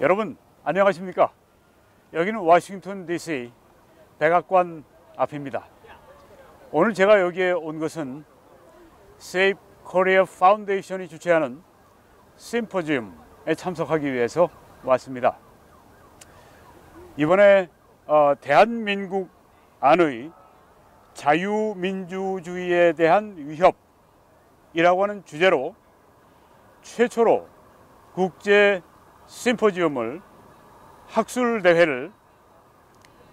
여러분 안녕하십니까? 여기는 워싱턴 DC 백악관 앞입니다. 오늘 제가 여기에 온 것은 Save Korea 파운데이션이 주최하는 심포지움에 참석하기 위해서 왔습니다. 이번에 대한민국 안의 자유민주주의에 대한 위협이라고 하는 주제로 최초로 국제 심포지움을 학술대회를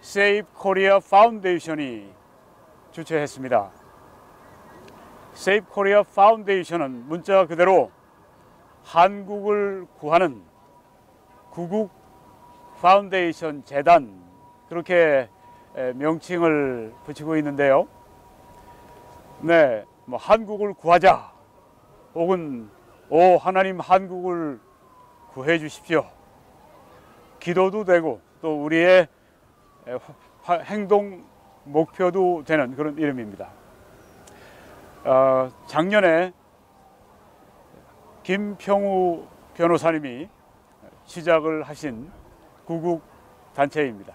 Save Korea 파운데이션이 주최했습니다. Save Korea 파운데이션은 문자 그대로 한국을 구하는 구국 파운데이션 재단, 그렇게 명칭을 붙이고 있는데요. 네, 뭐 한국을 구하자, 혹은 오 하나님 한국을 구해 주십시오, 기도도 되고 또 우리의 행동 목표도 되는 그런 이름입니다. 작년에 김평우 변호사님이 시작을 하신 구국 단체입니다.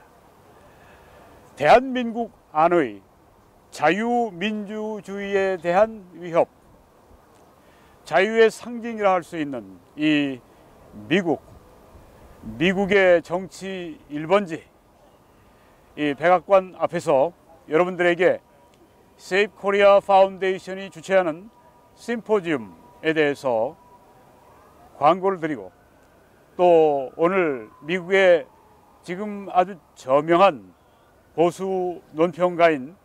대한민국 안의 자유민주주의에 대한 위협, 자유의 상징이라 할 수 있는 이 미국의 정치 1번지 이 백악관 앞에서 여러분들에게 Save Korea 파운데이션이 주최하는 심포지움에 대해서 광고를 드리고, 또 오늘 미국의 지금 아주 저명한 보수 논평가인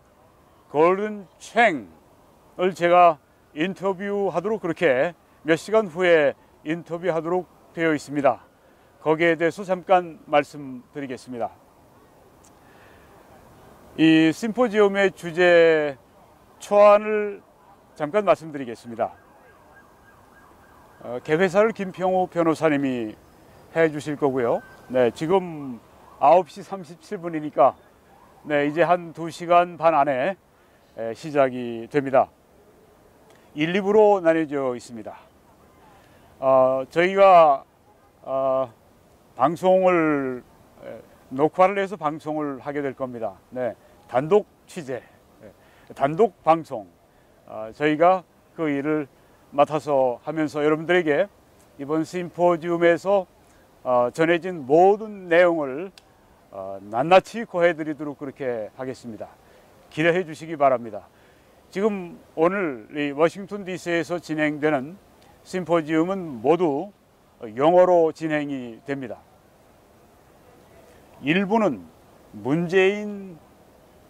골든 챙을 제가 인터뷰하도록, 그렇게 몇 시간 후에 인터뷰하도록 되어 있습니다. 거기에 대해서 잠깐 말씀드리겠습니다. 이 심포지움의 주제 초안을 잠깐 말씀드리겠습니다. 개회사를 김평우 변호사님이 해 주실 거고요. 네, 지금 9시 37분이니까 네, 이제 한 2시간 반 안에 시작이 됩니다. 1, 2부로 나뉘어져 있습니다. 저희가 방송을 녹화를 해서 방송을 하게 될 겁니다. 네, 단독 취재, 단독 방송, 저희가 그 일을 맡아서 하면서 여러분들에게 이번 심포지움에서 전해진 모든 내용을 낱낱이 고해드리도록 그렇게 하겠습니다. 기대해 주시기 바랍니다. 지금 오늘 이 워싱턴 DC에서 진행되는 심포지움은 모두 영어로 진행이 됩니다. 일부는 문재인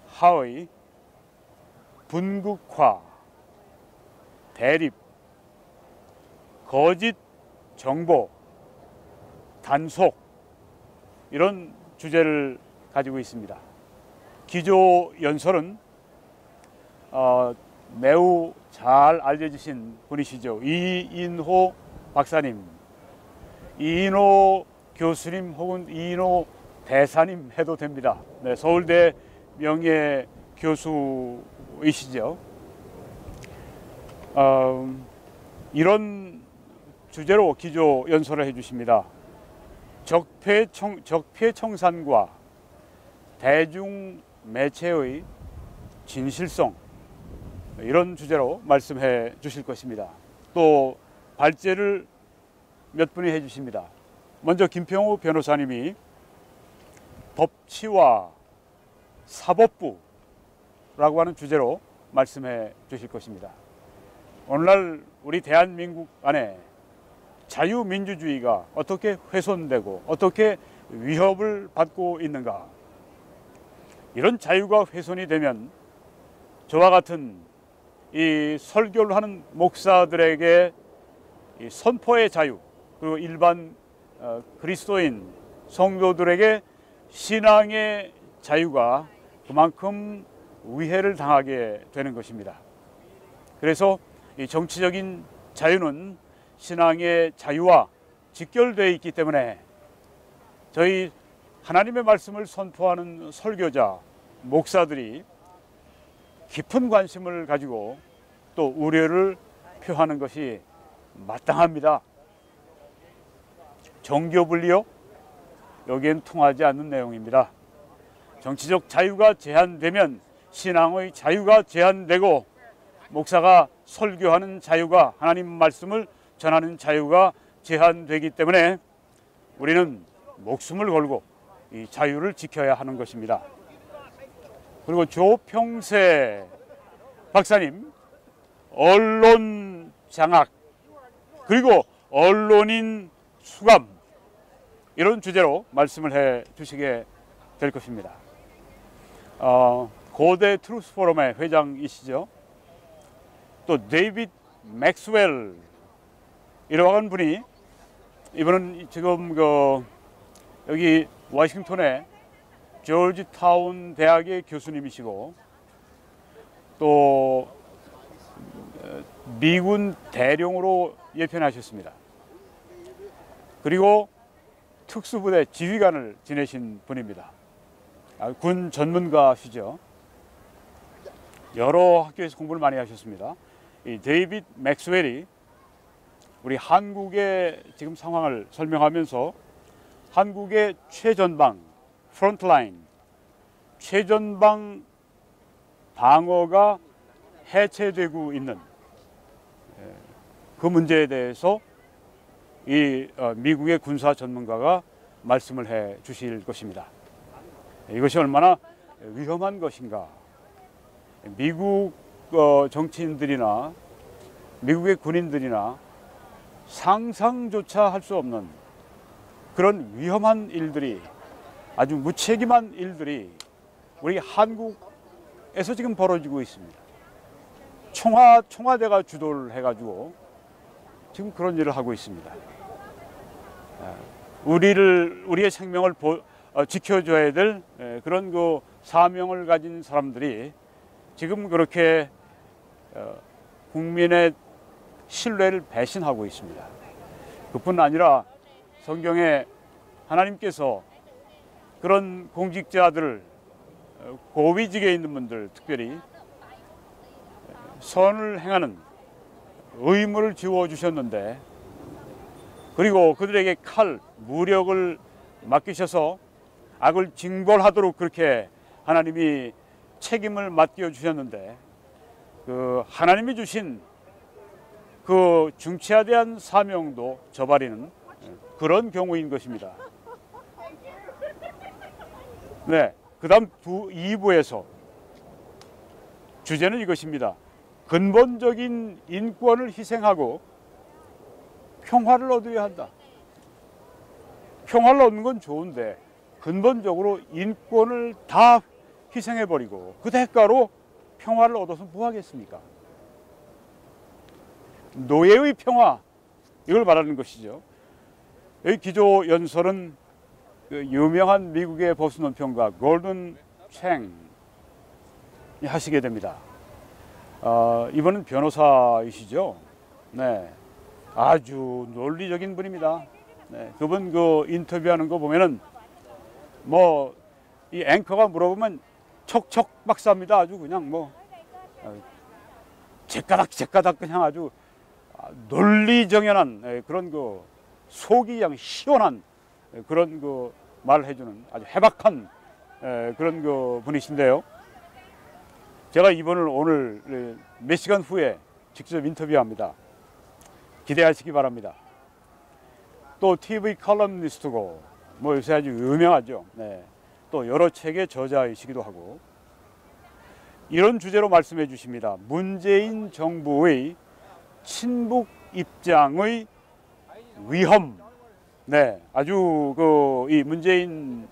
하의 분극화, 대립, 거짓 정보, 단속, 이런 주제를 가지고 있습니다. 기조 연설은 매우 잘 알려주신 분이시죠. 이인호 박사님, 이인호 교수님 혹은 이인호 대사님 해도 됩니다. 네, 서울대 명예 교수이시죠. 이런 주제로 기조 연설을 해주십니다. 적폐청산과 대중매체의 진실성, 이런 주제로 말씀해 주실 것입니다. 또 발제를 몇 분이 해 주십니다. 먼저 김평우 변호사님이 법치와 사법부라고 하는 주제로 말씀해 주실 것입니다. 오늘날 우리 대한민국 안에 자유민주주의가 어떻게 훼손되고 어떻게 위협을 받고 있는가, 이런 자유가 훼손이 되면 저와 같은 이 설교를 하는 목사들에게 이 선포의 자유, 그리고 일반 그리스도인 성도들에게 신앙의 자유가 그만큼 위해를 당하게 되는 것입니다. 그래서 이 정치적인 자유는 신앙의 자유와 직결되어 있기 때문에 저희 하나님의 말씀을 선포하는 설교자, 목사들이 깊은 관심을 가지고 또 우려를 표하는 것이 마땅합니다. 정교분리요, 여기엔 통하지 않는 내용입니다. 정치적 자유가 제한되면 신앙의 자유가 제한되고 목사가 설교하는 자유가 하나님 말씀을 전하는 자유가 제한되기 때문에 우리는 목숨을 걸고 이 자유를 지켜야 하는 것입니다. 그리고 조평세 박사님 언론 장악 그리고 언론인 수감 이런 주제로 말씀을 해 주시게 될 것입니다. 고대 트루스 포럼의 회장이시죠. 또 데이빗 맥스웰 이러한 분이 이분은 지금 여기 워싱턴의 조지타운 대학의 교수님이시고 또 미군 대령으로 예편하셨습니다. 그리고 특수부대 지휘관을 지내신 분입니다. 군 전문가시죠. 여러 학교에서 공부를 많이 하셨습니다. 이 데이빗 맥스웰이 우리 한국의 지금 상황을 설명하면서 한국의 최전방, 프론트라인, 최전방 방어가 해체되고 있는 그 문제에 대해서 이 미국의 군사 전문가가 말씀을 해 주실 것입니다. 이것이 얼마나 위험한 것인가. 미국 정치인들이나 미국의 군인들이나 상상조차 할 수 없는 그런 위험한 일들이 아주 무책임한 일들이 우리 한국에서 지금 벌어지고 있습니다. 청와대가 주도를 해가지고 지금 그런 일을 하고 있습니다. 우리의 생명을 지켜줘야 될 그런 그 사명을 가진 사람들이 지금 그렇게 국민의 신뢰를 배신하고 있습니다. 그뿐 아니라 성경에 하나님께서 그런 공직자들을 고위직에 있는 분들 특별히 선을 행하는 의무를 지워주셨는데 그리고 그들에게 칼, 무력을 맡기셔서 악을 징벌하도록 그렇게 하나님이 책임을 맡겨 주셨는데 그 하나님이 주신 그 중차대한 사명도 저버리는 그런 경우인 것입니다. 네, 그 다음 2부에서 주제는 이것입니다. 근본적인 인권을 희생하고 평화를 얻어야 한다. 평화를 얻는 건 좋은데 근본적으로 인권을 다 희생해버리고 그 대가로 평화를 얻어서 뭐 하겠습니까? 노예의 평화, 이걸 말하는 것이죠. 여기 기조연설은 그 유명한 미국의 보수 논평가 골든 챙이 하시게 됩니다. 이분은 변호사이시죠. 네, 아주 논리적인 분입니다. 네, 그분 그 인터뷰하는 거 보면은 뭐 이 앵커가 물어보면 척척 박사입니다. 아주 그냥 뭐 제까닥 그냥 아주 논리정연한 그런 그 속이 그냥 시원한 그런 그 말을 해주는 아주 해박한 그런 그 분이신데요. 제가 이분을 오늘 몇 시간 후에 직접 인터뷰합니다. 기대하시기 바랍니다. 또 TV 칼럼니스트고 뭐 요새 아주 유명하죠. 네. 또 여러 책의 저자이시기도 하고 이런 주제로 말씀해 주십니다. 문재인 정부의 친북 입장의 위험. 네, 아주 이 문재인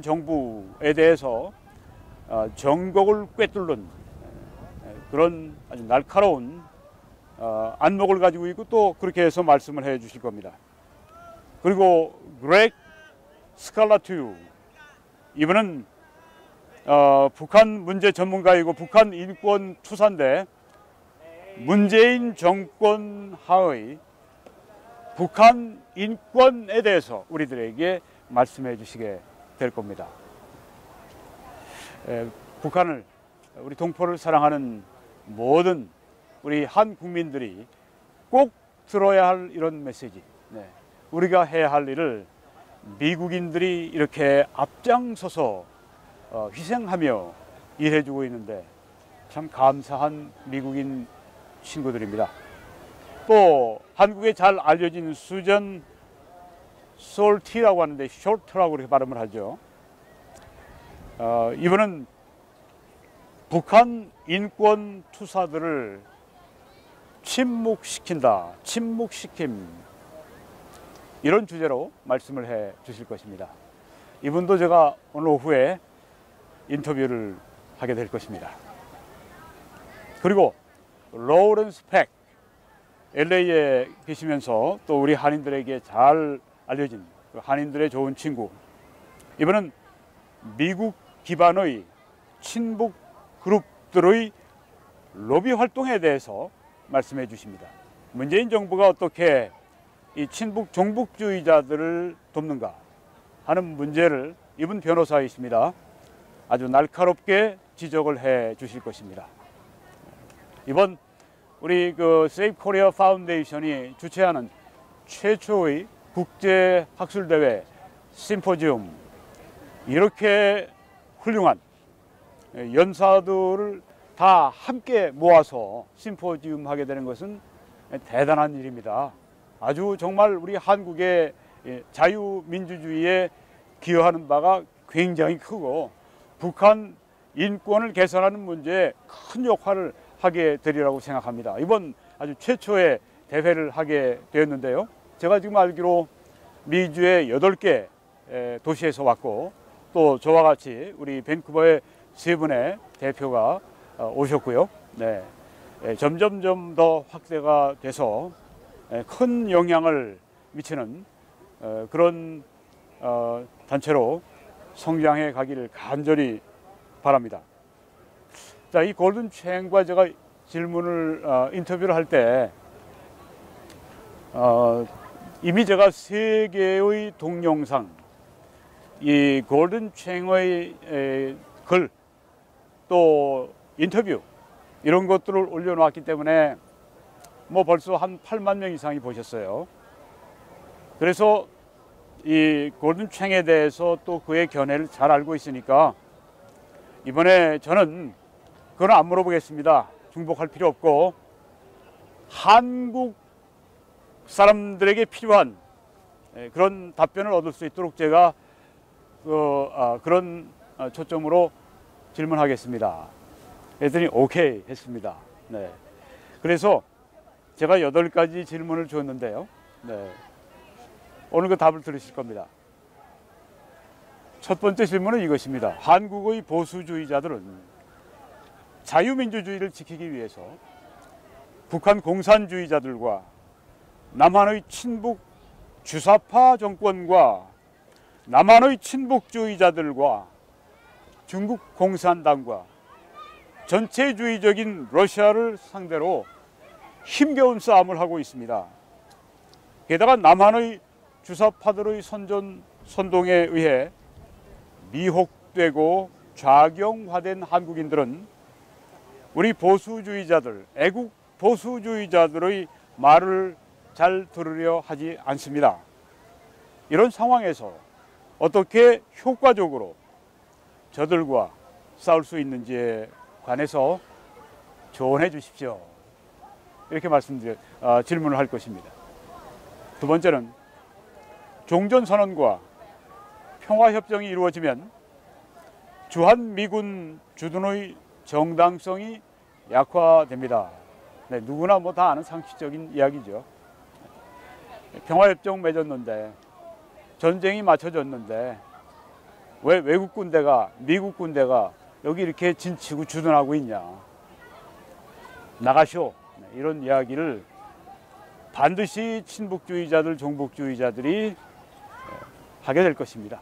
정부에 대해서 전곡을 꿰뚫는 그런 아주 날카로운 안목을 가지고 있고 또 그렇게 해서 말씀을 해 주실 겁니다. 그리고 그렉 스칼라투 이분은 북한 문제 전문가이고 북한 인권 투사인데 문재인 정권 하의 북한 인권에 대해서 우리들에게 말씀해 주시게 될 겁니다. 북한을 우리 동포를 사랑하는 모든 우리 한 국민들이 꼭 들어야 할 이런 메시지, 네. 우리가 해야 할 일을 미국인들이 이렇게 앞장서서 희생하며 일해주고 있는데 참 감사한 미국인 친구들입니다. 또 한국에 잘 알려진 수전 솔티라고 하는데 숄트라고 그렇게 발음을 하죠. 이분은 북한 인권 투사들을 침묵시킨다, 침묵시킴, 이런 주제로 말씀을 해 주실 것입니다. 이분도 제가 오늘 오후에 인터뷰를 하게 될 것입니다. 그리고 로렌스 팩, LA에 계시면서 또 우리 한인들에게 잘 알려진 한인들의 좋은 친구, 이분은 미국 기반의 친북 그룹들의 로비 활동에 대해서 말씀해 주십니다. 문재인 정부가 어떻게 이 친북 종북주의자들을 돕는가 하는 문제를 이분 변호사이십니다. 아주 날카롭게 지적을 해 주실 것입니다. 이번 우리 세이브 코리아 파운데이션이 주최하는 최초의 국제 학술 대회 심포지움, 이렇게 훌륭한 연사들을 다 함께 모아서 심포지움 하게 되는 것은 대단한 일입니다. 아주 정말 우리 한국의 자유민주주의에 기여하는 바가 굉장히 크고 북한 인권을 개선하는 문제에 큰 역할을 하게 되리라고 생각합니다. 이번 아주 최초의 대회를 하게 되었는데요. 제가 지금 알기로 미주의 8개 도시에서 왔고, 또 저와 같이 우리 밴쿠버의 3분의 대표가 오셨고요. 네, 점점점 더 확대가 돼서 큰 영향을 미치는 그런 단체로 성장해 가기를 간절히 바랍니다. 자, 이 골든 체인과 제가 인터뷰를 할 때 이미 제가 3개의 동영상, 이 골든 체인의 글, 또 인터뷰, 이런 것들을 올려놓았기 때문에 뭐 벌써 한 8만 명 이상이 보셨어요. 그래서 이 골든 챙에 대해서 또 그의 견해를 잘 알고 있으니까 이번에 저는 그건 안 물어보겠습니다. 중복할 필요 없고, 한국 사람들에게 필요한 그런 답변을 얻을 수 있도록 제가 그런 초점으로 질문하겠습니다. 그랬더니 오케이 했습니다. 네. 그래서 제가 8가지 질문을 줬는데요. 네. 오늘 그 답을 들으실 겁니다. 첫 번째 질문은 이것입니다. 한국의 보수주의자들은 자유민주주의를 지키기 위해서 북한 공산주의자들과 남한의 친북 주사파 정권과 남한의 친북주의자들과 중국 공산당과 전체주의적인 러시아를 상대로 힘겨운 싸움을 하고 있습니다. 게다가 남한의 주사파들의 선동에 의해 미혹되고 좌경화된 한국인들은 우리 보수주의자들, 애국 보수주의자들의 말을 잘 들으려 하지 않습니다. 이런 상황에서 어떻게 효과적으로 저들과 싸울 수 있는지에 관해서 조언해 주십시오. 이렇게 질문을 할 것입니다. 두 번째는 종전선언과 평화협정이 이루어지면 주한미군 주둔의 정당성이 약화됩니다. 네, 누구나 뭐 다 아는 상식적인 이야기죠. 평화협정 맺었는데, 전쟁이 맞춰졌는데 왜 외국 군대가, 미국 군대가 여기 이렇게 진치고 주둔하고 있냐, 나가쇼, 이런 이야기를 반드시 친북주의자들, 종북주의자들이 하게 될 것입니다.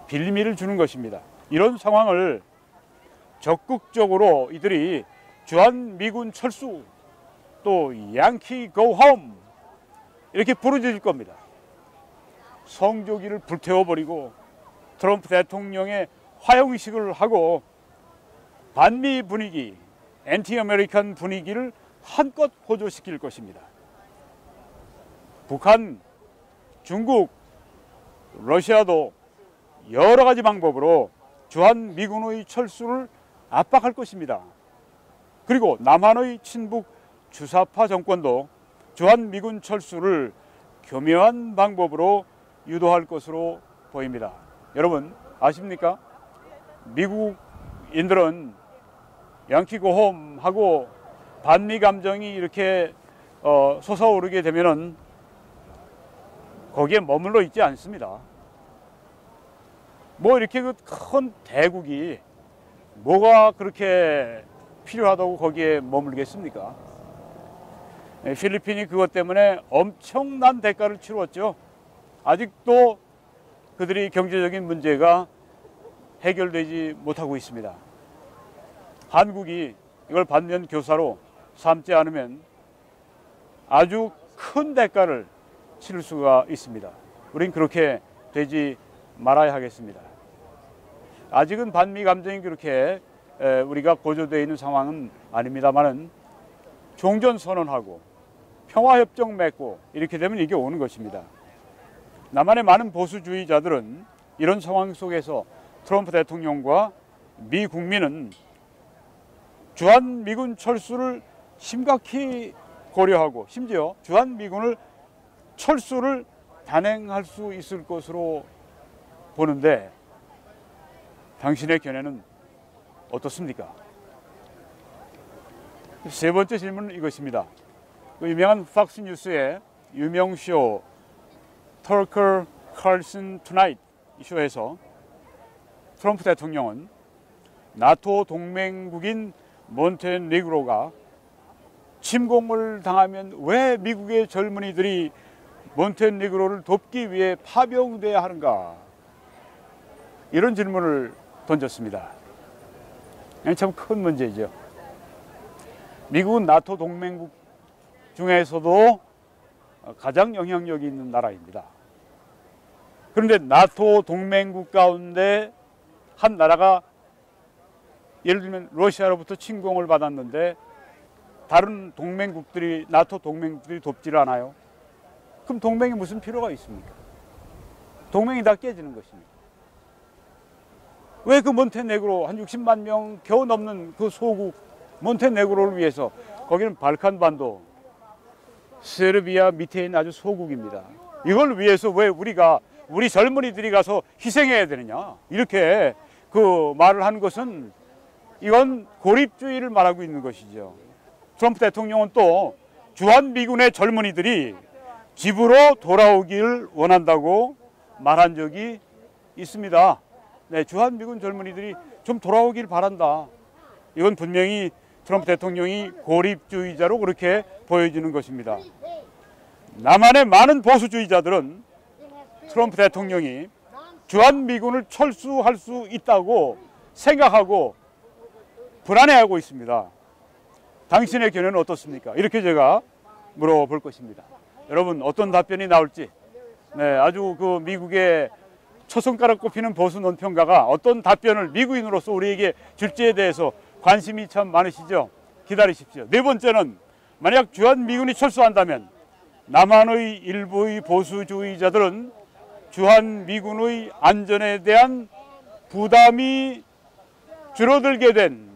빌미를 주는 것입니다. 이런 상황을 적극적으로 이들이 주한미군 철수, 또 양키 고 홈, 이렇게 부르짖을 겁니다. 성조기를 불태워버리고 트럼프 대통령의 화형식을 하고 반미 분위기, 엔티 아메리칸 분위기를 한껏 호조시킬 것입니다. 북한, 중국, 러시아도 여러 가지 방법으로 주한미군의 철수를 압박할 것입니다. 그리고 남한의 친북 주사파 정권도 주한미군 철수를 교묘한 방법으로 유도할 것으로 보입니다. 여러분 아십니까? 미국인들은 양키고홈하고 반미 감정이 이렇게 솟아오르게 되면은 거기에 머물러 있지 않습니다. 뭐 이렇게 그 큰 대국이 뭐가 그렇게 필요하다고 거기에 머물겠습니까? 필리핀이 그것 때문에 엄청난 대가를 치루었죠. 아직도 그들이 경제적인 문제가 해결되지 못하고 있습니다. 한국이 이걸 반면 교사로 삼지 않으면 아주 큰 대가를 치를 수가 있습니다. 우린 그렇게 되지 말아야 하겠습니다. 아직은 반미 감정이 그렇게 우리가 고조되어 있는 상황은 아닙니다만은 종전선언하고 평화협정 맺고 이렇게 되면 이게 오는 것입니다. 남한의 많은 보수주의자들은 이런 상황 속에서 트럼프 대통령과 미 국민은 주한미군 철수를 심각히 고려하고 심지어 주한미군을 철수를 단행할 수 있을 것으로 보는데 당신의 견해는 어떻습니까? 세 번째 질문은 이것입니다. 그 유명한 팍스 뉴스의 유명 쇼 터커 칼슨 투나잇 쇼에서 트럼프 대통령은 나토 동맹국인 몬테네그로가 침공을 당하면 왜 미국의 젊은이들이 몬테네그로를 돕기 위해 파병돼야 하는가? 이런 질문을 던졌습니다. 참 큰 문제죠. 미국은 나토 동맹국 중에서도 가장 영향력이 있는 나라입니다. 그런데 나토 동맹국 가운데 한 나라가 예를 들면 러시아로부터 침공을 받았는데 다른 동맹국들이 나토 동맹국들이 돕지를 않아요. 그럼 동맹이 무슨 필요가 있습니까? 동맹이 다 깨지는 것입니다. 왜 그 몬테네그로 한 60만 명 겨우 넘는 그 소국 몬테네그로를 위해서 거기는 발칸반도 세르비아 밑에 있는 아주 소국입니다. 이걸 위해서 왜 우리 젊은이들이 가서 희생해야 되느냐 이렇게 그 말을 하는 것은 이건 고립주의를 말하고 있는 것이죠. 트럼프 대통령은 또 주한미군의 젊은이들이 집으로 돌아오기를 원한다고 말한 적이 있습니다. 네, 주한미군 젊은이들이 좀 돌아오길 바란다. 이건 분명히 트럼프 대통령이 고립주의자로 그렇게 보여지는 것입니다. 남한의 많은 보수주의자들은 트럼프 대통령이 주한미군을 철수할 수 있다고 생각하고 불안해하고 있습니다. 당신의 견해는 어떻습니까? 이렇게 제가 물어볼 것입니다. 여러분 어떤 답변이 나올지 아주 그 미국의 첫 손가락 꼽히는 보수 논평가가 어떤 답변을 미국인으로서 우리에게 줄지에 대해서 관심이 참 많으시죠? 기다리십시오. 네 번째는 만약 주한미군이 철수한다면 남한의 일부의 보수주의자들은 주한미군의 안전에 대한 부담이 줄어들게 된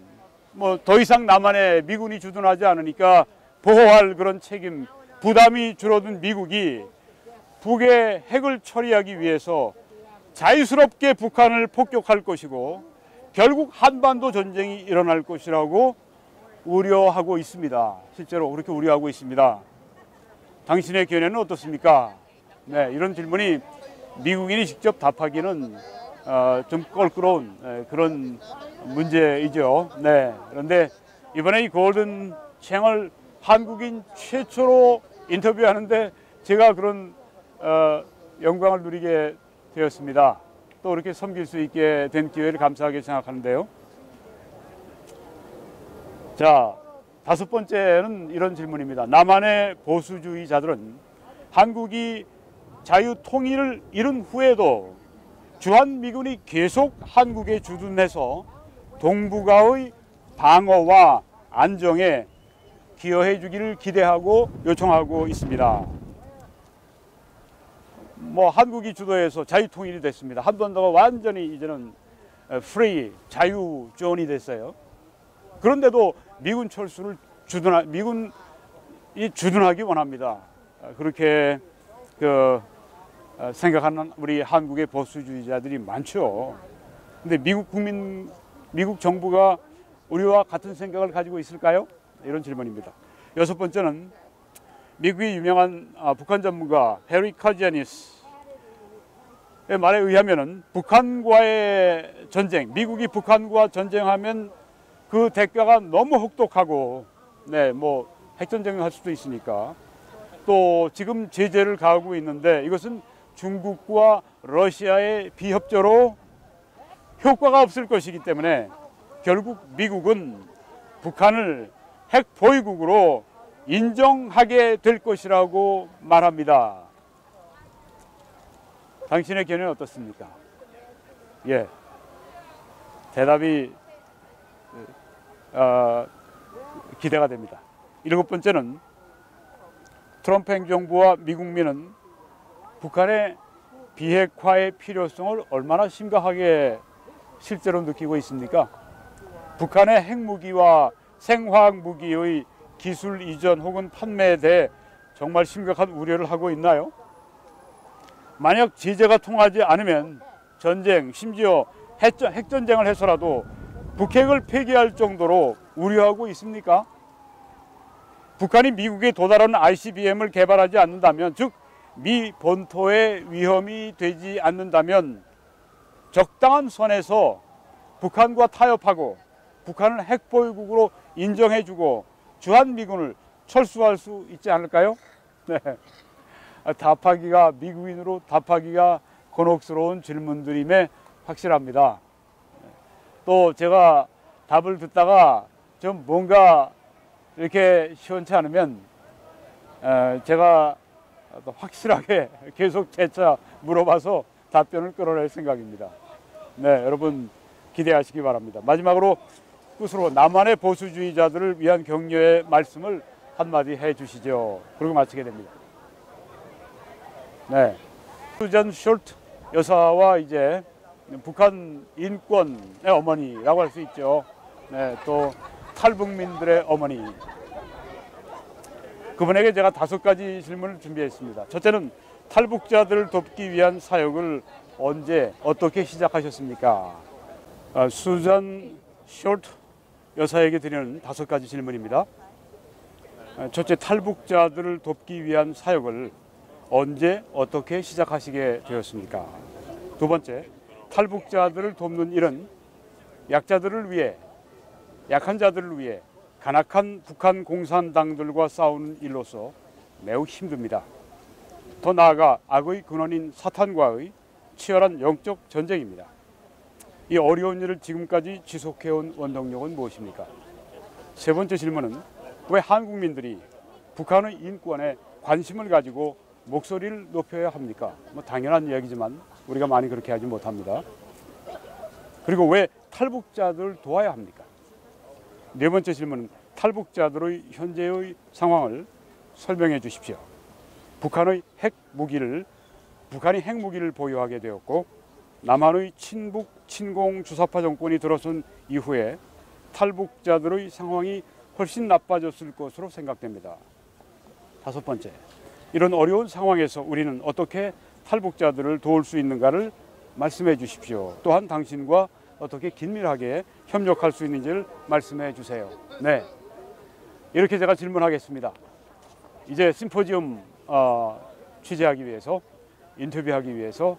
더 이상 남한에 미군이 주둔하지 않으니까 보호할 그런 책임, 부담이 줄어든 미국이 북의 핵을 처리하기 위해서 자유스럽게 북한을 폭격할 것이고 결국 한반도 전쟁이 일어날 것이라고 우려하고 있습니다. 실제로 그렇게 우려하고 있습니다. 당신의 견해는 어떻습니까? 네, 이런 질문이 미국인이 직접 답하기는 좀 껄끄러운 그런 문제이죠. 네, 그런데 이번에 이 골든 채널 한국인 최초로 인터뷰하는데 제가 그런 영광을 누리게 되었습니다. 또 이렇게 섬길 수 있게 된 기회를 감사하게 생각하는데요. 자, 다섯 번째는 이런 질문입니다. 남한의 보수주의자들은 한국이 자유 통일을 이룬 후에도 주한미군이 계속 한국에 주둔해서 동북아의 방어와 안정에 기여해 주기를 기대하고 요청하고 있습니다. 뭐 한국이 주도해서 자유통일이 됐습니다. 한반도가 완전히 이제는 프리 자유존이 됐어요. 그런데도 미군 철수를 미군이 주둔하기 원합니다. 그렇게 생각하는 우리 한국의 보수주의자들이 많죠. 근데 미국 정부가 우리와 같은 생각을 가지고 있을까요? 이런 질문입니다. 여섯 번째는 미국의 유명한 북한 전문가 해리 카지아니스의 말에 의하면은 북한과의 전쟁, 미국이 북한과 전쟁하면 그 대가가 너무 혹독하고, 뭐 핵전쟁을 할 수도 있으니까, 또 지금 제재를 가하고 있는데 이것은 중국과 러시아의 비협조로 효과가 없을 것이기 때문에 결국 미국은 북한을 핵 보유국으로 인정하게 될 것이라고 말합니다. 당신의 견해는 어떻습니까? 예, 대답이 기대가 됩니다. 일곱 번째는 트럼프 행정부와 미국민은 북한의 비핵화의 필요성을 얼마나 심각하게 실제로 느끼고 있습니까? 북한의 핵무기와 생화학 무기의 기술 이전 혹은 판매에 대해 정말 심각한 우려를 하고 있나요? 만약 제재가 통하지 않으면 전쟁, 심지어 핵전쟁을 해서라도 북핵을 폐기할 정도로 우려하고 있습니까? 북한이 미국에 도달하는 ICBM을 개발하지 않는다면, 즉 미 본토에 위험이 되지 않는다면 적당한 선에서 북한과 타협하고 북한을 핵보유국으로 인정해주고 주한미군을 철수할 수 있지 않을까요? 네. 미국인으로 답하기가 곤혹스러운 질문들임에 확실합니다. 또 제가 답을 듣다가 좀 뭔가 이렇게 시원치 않으면 제가 확실하게 계속 재차 물어봐서 답변을 끌어낼 생각입니다. 네, 여러분 기대하시기 바랍니다. 마지막으로 끝으로 남한의 보수주의자들을 위한 격려의 말씀을 한마디 해주시죠. 그리고 마치게 됩니다. 네, 수잔 숄트 여사와 이제 북한 인권의 어머니라고 할 수 있죠. 네, 또 탈북민들의 어머니. 그분에게 제가 5가지 질문을 준비했습니다. 첫째는 탈북자들을 돕기 위한 사역을 언제 어떻게 시작하셨습니까? 수잔 숄트 여사에게 드리는 5가지 질문입니다. 첫째, 탈북자들을 돕기 위한 사역을 언제 어떻게 시작하시게 되었습니까? 두 번째, 탈북자들을 돕는 일은 약자들을 위해, 약한 자들을 위해 간악한 북한 공산당들과 싸우는 일로서 매우 힘듭니다. 더 나아가 악의 근원인 사탄과의 치열한 영적 전쟁입니다. 이 어려운 일을 지금까지 지속해온 원동력은 무엇입니까? 세 번째 질문은 왜 한국민들이 북한의 인권에 관심을 가지고 목소리를 높여야 합니까? 뭐 당연한 이야기지만 우리가 많이 그렇게 하지 못합니다. 그리고 왜 탈북자들을 도와야 합니까? 네 번째 질문은 탈북자들의 현재의 상황을 설명해 주십시오. 북한이 핵무기를 보유하게 되었고 남한의 친북 친공 주사파 정권이 들어선 이후에 탈북자들의 상황이 훨씬 나빠졌을 것으로 생각됩니다. 다섯 번째, 이런 어려운 상황에서 우리는 어떻게 탈북자들을 도울 수 있는가를 말씀해 주십시오. 또한 당신과 어떻게 긴밀하게 협력할 수 있는지를 말씀해 주세요. 네, 이렇게 제가 질문하겠습니다. 이제 심포지엄 취재하기 위해서, 인터뷰하기 위해서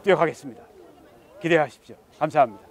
뛰어가겠습니다. 기대하십시오. 감사합니다.